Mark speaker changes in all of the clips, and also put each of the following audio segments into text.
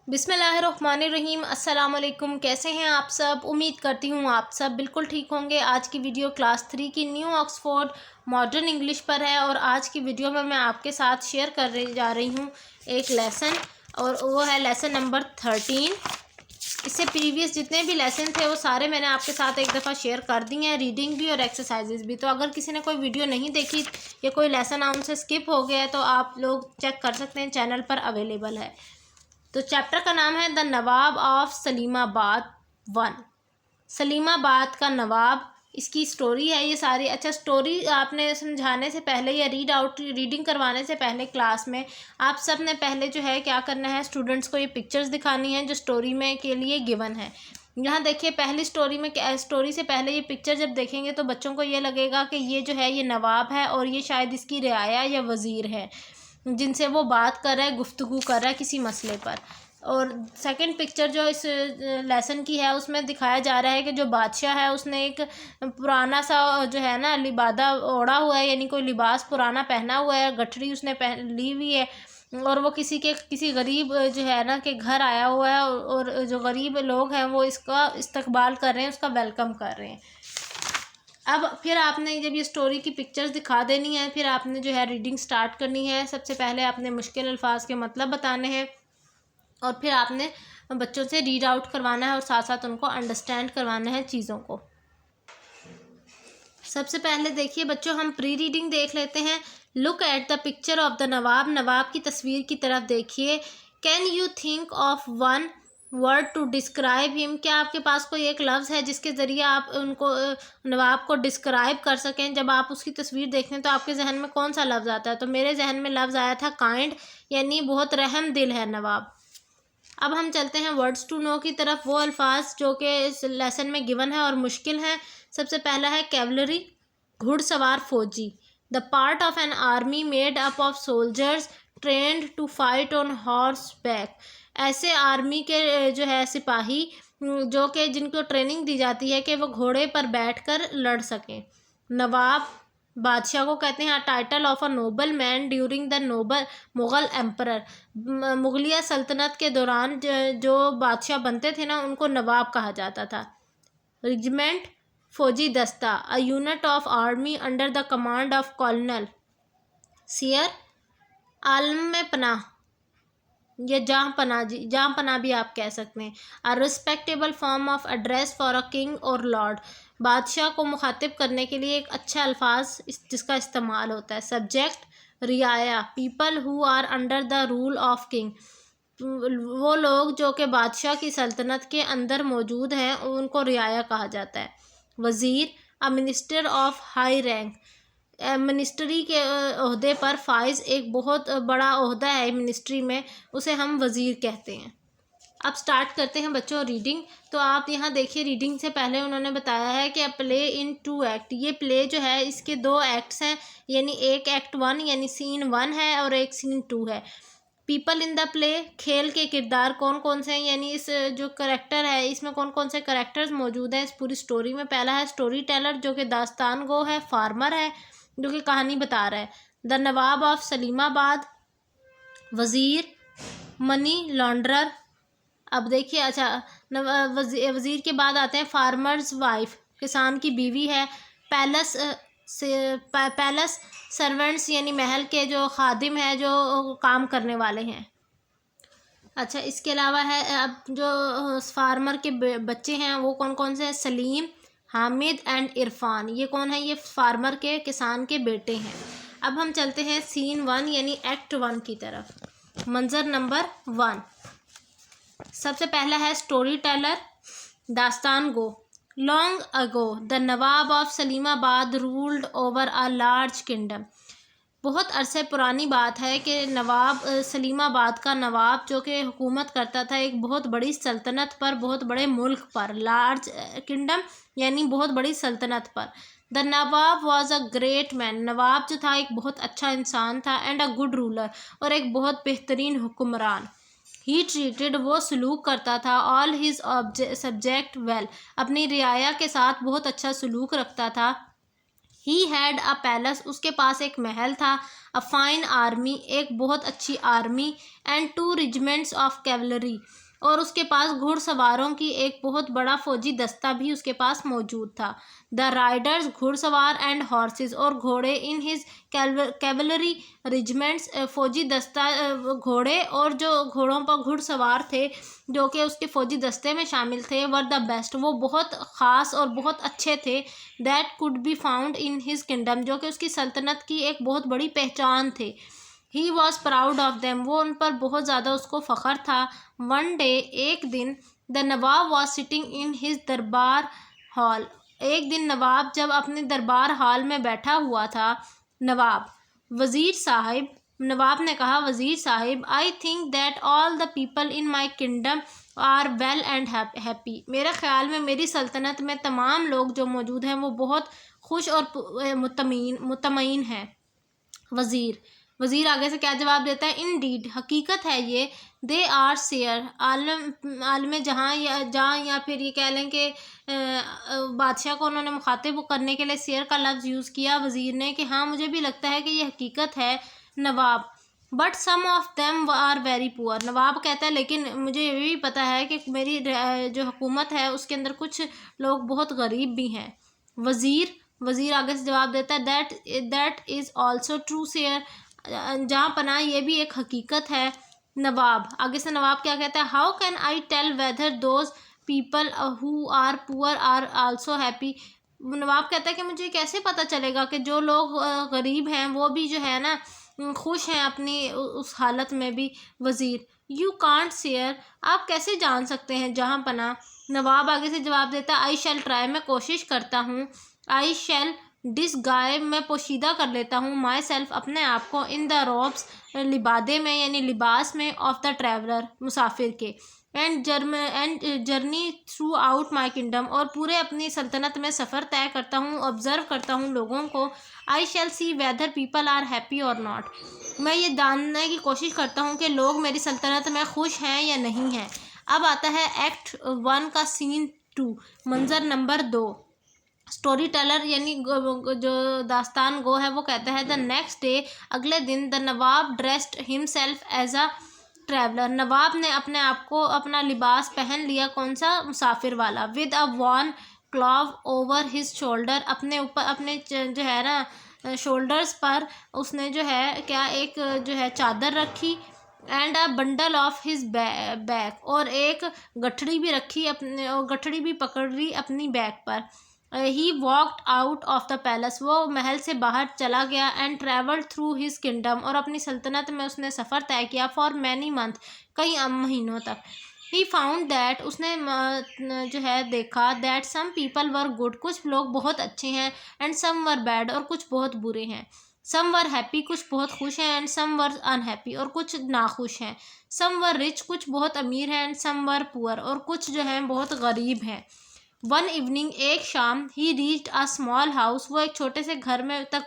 Speaker 1: बिस्मिल्लाहिर्रहमानिर्रहीम। अस्सलाम वालेकुम। कैसे हैं आप सब? उम्मीद करती हूँ आप सब बिल्कुल ठीक होंगे। आज की वीडियो क्लास 3 की न्यू ऑक्सफोर्ड मॉडर्न इंग्लिश पर है और आज की वीडियो में मैं आपके साथ शेयर जा रही हूँ एक लेसन, और वो है लेसन नंबर 13। इससे प्रीवियस जितने भी लेसन थे वो सारे मैंने आपके साथ एक दफ़ा शेयर कर दिए हैं, रीडिंग भी और एक्सरसाइजेज भी। तो अगर किसी ने कोई वीडियो नहीं देखी या कोई लेसन उनसे स्किप हो गया है तो आप लोग चेक कर सकते हैं, चैनल पर अवेलेबल है। तो चैप्टर का नाम है द नवाब ऑफ सलीमाबाद 1। सलीमाबाद का नवाब, इसकी स्टोरी है ये सारी। अच्छा, स्टोरी आपने समझाने से पहले या रीडिंग करवाने से पहले क्लास में आप सब ने पहले जो है क्या करना है, स्टूडेंट्स को ये पिक्चर्स दिखानी है जो स्टोरी में के लिए गिवन है। यहाँ देखिए, पहली स्टोरी में स्टोरी से पहले ये पिक्चर जब देखेंगे तो बच्चों को ये लगेगा कि ये जो है ये नवाब है और ये शायद इसकी रियाया या वज़ीर है जिनसे वो बात कर रहा है, गुफ्तगू कर रहा है किसी मसले पर। और सेकंड पिक्चर जो इस लेसन की है उसमें दिखाया जा रहा है कि जो बादशाह है उसने एक पुराना सा जो है ना लिबादा ओढ़ा हुआ है, यानी कोई लिबास पुराना पहना हुआ है, गठरी उसने पहन ली हुई है और वो किसी गरीब जो है ना के घर आया हुआ है और जो गरीब लोग हैं वो इसका इस्तकबाल कर रहे हैं, उसका वेलकम कर रहे हैं। अब फिर आपने जब ये स्टोरी की पिक्चर्स दिखा देनी है, फिर आपने जो है रीडिंग स्टार्ट करनी है। सबसे पहले आपने मुश्किल अल्फाज के मतलब बताने हैं और फिर आपने बच्चों से रीड आउट करवाना है और साथ साथ उनको अंडरस्टैंड करवाना है चीज़ों को। सबसे पहले देखिए बच्चों, हम प्री रीडिंग देख लेते हैं। Look at the picture of the Nawab. नवाब की तस्वीर की तरफ देखिए। Can you think of one word to describe him. क्या आपके पास कोई एक लफ्ज़ है जिसके ज़रिए आप उनको नवाब को डिस्क्राइब कर सकें? जब आप उसकी तस्वीर देखते हैं तो आपके जहन में कौन सा लफ्ज़ आता है? तो मेरे जहन में लफ्ज़ आया था काइंड, यानी बहुत रहम दिल है नवाब। अब हम चलते हैं वर्ड्स टू नो की तरफ, वो अल्फाज जो कि इस लेसन में गिवन है और मुश्किल हैं। सबसे पहला है कैवलरी, घुड़सवार फौजी। The part of an army made up of soldiers trained to fight on horseback. ऐसे आर्मी के जो है सिपाही जो कि जिनको ट्रेनिंग दी जाती है कि वो घोड़े पर बैठकर लड़ सकें। नवाब बादशाह को कहते हैं title of a nobleman during the noble Mughal emperor. मुगलिया सल्तनत के दौरान जो बादशाह बनते थे ना उनको नवाब कहा जाता था। रेजिमेंट, फौजी दस्ता। A unit of army under the command of colonel. Sire, आलम में पनाह या जहाँ पनाह भी आप कह सकते हैं। A respectable form of address for a king और लॉर्ड। बादशाह को मुखातिब करने के लिए एक अच्छा अल्फाज जिसका इस्तेमाल होता है। सब्जेक्ट, रियाया, people who are under the rule of king. वो लोग जो कि बादशाह की सल्तनत के अंदर मौजूद हैं उनको रियाया कहा जाता है। वज़ीर, a minister of high rank. Ministry के ओहदे पर फाइज एक बहुत बड़ा ओहदा है मिनिस्ट्री में, उसे हम वज़ीर कहते हैं। अब स्टार्ट करते हैं बच्चों रीडिंग। तो आप यहाँ देखिए, रीडिंग से पहले उन्होंने बताया है कि प्ले इन 2 एक्ट। ये प्ले जो है इसके 2 एक्ट्स हैं, यानी एक एक्ट 1 यानी सीन 1 है और एक सीन 2 है। पीपल इन द प्ले, खेल के किरदार कौन कौन से हैं, यानी इस जो करेक्टर है इसमें कौन कौन से करेक्टर्स मौजूद हैं इस पूरी स्टोरी में। पहला है स्टोरी टेलर जो कि दास्तान गो है, फार्मर है जो कि कहानी बता रहा है। द नवाब ऑफ सलीमाबाद, वज़ीर, मनी लॉन्ड्रर। अब देखिए, अच्छा वज़ीर के बाद आते हैं फार्मर्स वाइफ, किसान की बीवी है। पैलेस सर्वेंट्स, यानी महल के जो खादिम हैं जो काम करने वाले हैं। अच्छा, इसके अलावा है अब जो फार्मर के बच्चे हैं वो कौन कौन से हैं? सलीम, हामिद एंड इरफान। ये कौन है? ये फार्मर के, किसान के बेटे हैं। अब हम चलते हैं सीन 1 यानी एक्ट 1 की तरफ। मंजर नंबर 1। सबसे पहला है स्टोरी टेलर, दास्तान गो। Long ago the Nawab of Salimabad ruled over a large kingdom. बहुत अरसे पुरानी बात है कि नवाब सलीमाबाद का नवाब जो कि हुकूमत करता था एक बहुत बड़ी सल्तनत पर, बहुत बड़े मुल्क पर। लार्ज किंगडम यानी बहुत बड़ी सल्तनत पर। The Nawab was a great man. नवाब जो था एक बहुत अच्छा इंसान था। एंड अ गुड रूलर, और एक बहुत बेहतरीन हुक्मरान। ही ट्रीटेड, वो सलूक करता था। ऑल हिज सब्जेक्ट वेल, अपनी रियाया के साथ बहुत अच्छा सलूक रखता था। ही हैड अ पैलेस, उसके पास एक महल था, अ फाइन आर्मी, एक बहुत अच्छी army, and 2 regiments of cavalry, और उसके पास घुड़सवारों की एक बहुत बड़ा फौजी दस्ता भी उसके पास मौजूद था। द राइडर्स, घुड़सवार, एंड हॉर्सेस, और घोड़े, इन हिज कैवलरी रेजिमेंट्स, फौजी दस्ता, घोड़े और जो घोड़ों पर घुड़सवार थे जो कि उसके फौजी दस्ते में शामिल थे, वर द बेस्ट, वो बहुत ख़ास और बहुत अच्छे थे। That could be found in his kingdom, जो कि उसकी सल्तनत की एक बहुत बड़ी पहचान थे। He was proud of them, वो उन पर बहुत ज़्यादा उसको फ़ख्र था। वन डे, एक दिन, the Nawab was sitting in his दरबार हॉल, एक दिन नवाब जब अपने दरबार हॉल में बैठा हुआ था, नवाब, वज़ीर साहिब, नवाब ने कहा, वज़ीर साहिब, I think that all the people in my kingdom are well and happy, मेरे ख़्याल में मेरी सल्तनत में तमाम लोग जो मौजूद हैं वो बहुत खुश और मुतमईन हैं। वज़ीर, वज़ीर आगे से क्या जवाब देता है, इंडीड, हकीकत है ये, दे आर शेयर, आलम जहाँ या फिर ये कह लें कि बादशाह को उन्होंने मुखातिब करने के लिए शेयर का लफ्ज़ यूज़ किया वज़ीर ने कि हाँ मुझे भी लगता है कि ये हकीकत है। नवाब, but some of them are very poor, नवाब कहता है लेकिन मुझे ये भी पता है कि मेरी जो हुकूमत है उसके अंदर कुछ लोग बहुत गरीब भी हैं। वज़ीर, वज़ीर आगे से जवाब देता है, that is also true share, जहाँ पना ये भी एक हकीकत है। नवाब, आगे से नवाब क्या कहता है, how can I tell whether those people who are poor are also happy, नवाब कहता है कि मुझे कैसे पता चलेगा कि जो लोग गरीब हैं वो भी जो है ना खुश हैं अपनी उस हालत में भी। वज़ीर, यू कांट शेयर, आप कैसे जान सकते हैं जहाँ पना। नवाब आगे से जवाब देता है, आई शैल ट्राई, मैं कोशिश करता हूँ, आई शैल डिसगाइज, मैं पोशीदा कर लेता हूँ, माई सेल्फ, अपने आप को, इन द रोब्स, लिबादे में यानी लिबास में, ऑफ द ट्रैवलर, मुसाफिर के, and journey through out my kingdom, और पूरे अपनी सल्तनत में सफ़र तय करता हूँ, ऑब्ज़र्व करता हूँ लोगों को। I shall see whether people are happy or not, मैं ये जानने की कोशिश करता हूँ कि लोग मेरी सल्तनत में खुश हैं या नहीं हैं। अब आता है एक्ट 1 का सीन 2, मंज़र नंबर 2। स्टोरी टेलर यानी जो दास्तान गो है वो कहता है, द नेक्स्ट डे, अगले दिन, the Nawab dressed himself as a traveller, नवाब ने अपने आप को अपना लिबास पहन लिया, कौन सा, मुसाफिर वाला, with a worn cloak over his shoulder, अपने ऊपर अपने जो है ना शोल्डर्स पर उसने जो है क्या एक जो है चादर रखी, and a bundle of his back, और एक गठड़ी भी रखी अपने, और गठड़ी भी पकड़ ली अपनी बैक पर। He walked out of the palace, वो महल से बाहर चला गया, and travelled through his kingdom, और अपनी सल्तनत में उसने सफ़र तय किया, फॉर मैनी मंथ, कई महीनों तक। ही फाउंड दैट, उसने जो है देखा, that some people were good, कुछ लोग बहुत अच्छे हैं, एंड सम वर बैड, और कुछ बहुत बुरे हैं। सम वर हैप्पी, कुछ बहुत खुश हैं, एंड सम वर अनहैप्पी, और कुछ नाखुश हैं। सम वर रिच, कुछ बहुत अमीर हैं, एंड सम वर पुअर, और कुछ जो हैं बहुत गरीब हैं। वन इवनिंग, एक शाम, ही रीच्ड अ स्मॉल हाउस, वो एक छोटे से घर में तक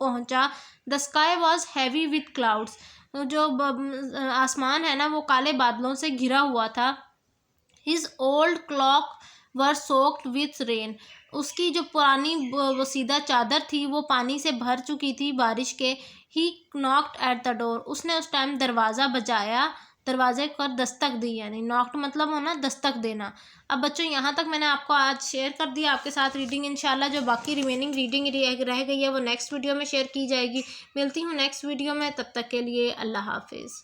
Speaker 1: पहुंचा। The sky was heavy with clouds, जो आसमान है ना वो काले बादलों से घिरा हुआ था। His old clock were soaked with rain, उसकी जो पुरानी वसीदा चादर थी वो पानी से भर चुकी थी बारिश के। ही नॉक्ड एट द डोर, उसने उस टाइम दरवाज़ा बजाया, दरवाजे पर दस्तक दी, यानी नॉक्ड मतलब होना दस्तक देना। अब बच्चों यहाँ तक मैंने आपको आज शेयर कर दिया आपके साथ रीडिंग, इंशाल्लाह जो बाकी रिमेनिंग रीडिंग रह गई है वो नेक्स्ट वीडियो में शेयर की जाएगी। मिलती हूँ नेक्स्ट वीडियो में, तब तक के लिए अल्लाह हाफिज़।